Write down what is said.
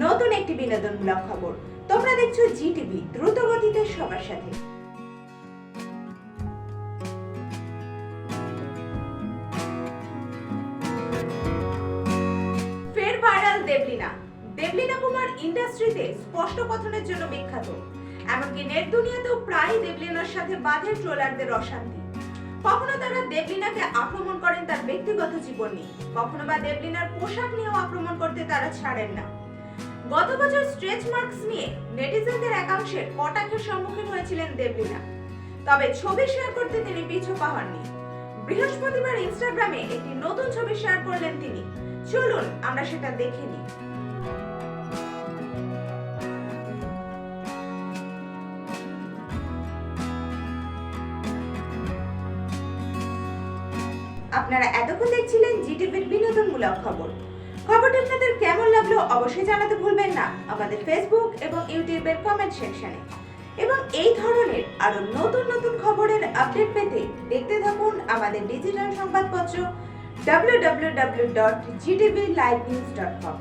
নতুন একটি বিনোদনমূলক খবর। তোমরা দেখছো জি টিভি, দ্রুত গতিতে সবার সাথে। ফের ভাইরাল দেবলীনা। দেবলীনা কুমার ইন্ডাস্ট্রিতে স্পষ্ট কথনের জন্য বিখ্যাত। এমনকি নেট দুনিয়াতেও প্রায় দেবলীনার সাথে বাঁধে ট্রোলারদের অশান্তি। কখনো তারা দেবলীনাকে আক্রমণ করেন তার ব্যক্তিগত জীবন নিয়ে, কখনো বা দেবলীনার পোশাক নিয়েও আক্রমণ করতে তারা ছাড়েন না। গত বছর স্ট্রেচ মার্কস নিয়ে নেটিজেনদের একাংশের কটাক্ষের সম্মুখীন হয়েছিলেন দেবলীনা। তবে ছবি শেয়ার করতে তিনি পিছু পা হননি। বৃহস্পতিবার ইনস্টাগ্রামে একটি নতুন ছবি শেয়ার করলেন তিনি। চলুন আমরা সেটা দেখে নিই। আপনারা এতক্ষণ দেখছিলেন জি টিভির বিনোদনমূলক খবর। খবরটি আপনাদের কেমন লাগলো অবশ্যই জানাতে ভুলবেন না আমাদের ফেসবুক এবং ইউটিউবের কমেন্ট সেকশনে। এবং এই ধরনের আরো নতুন নতুন খবরের আপডেট পেতে দেখতে থাকুন আমাদের ডিজিটাল সংবাদপত্র www.gtvlivenews.com।